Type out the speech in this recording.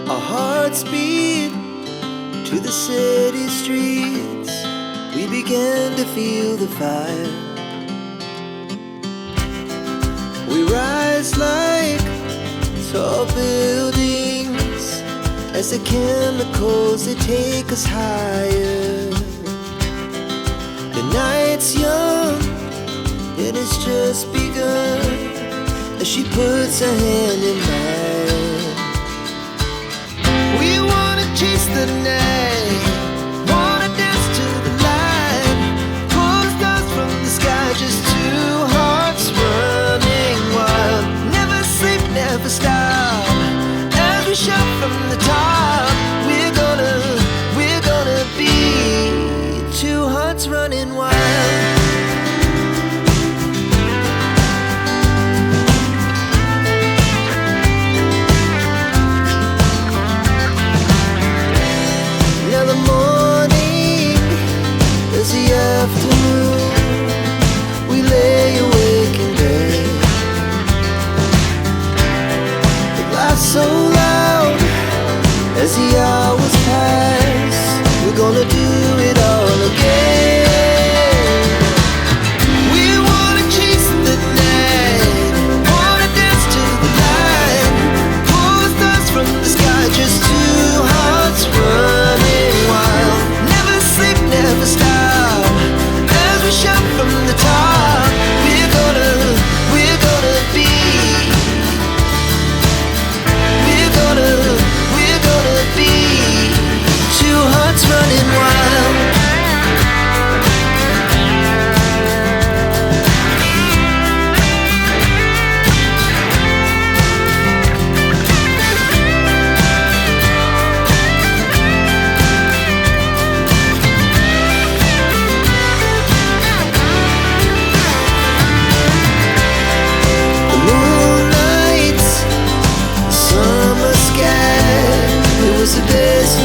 Our hearts beat to the city streets. We began to feel the fire. We rise like tall buildings as the chemicals, they take us higher. The night's young and it's just begun as she puts her hand in mine. We wanna chase the night, wanna dance to the light, pull the stars from the sky, just two hearts running wild. Never sleep, never stop, as we shout from the top. We're gonna be two hearts running wild. Afternoon, we lay awake in bed. It laughs so loud as the hours pass. We're gonna do it all again. We wanna chase the night, wanna dance to the light, pull the stars from the sky, just two hearts running wild. Never sleep, never stop, we shout from the top. We're gonna be, we're gonna be two hearts running wild. The best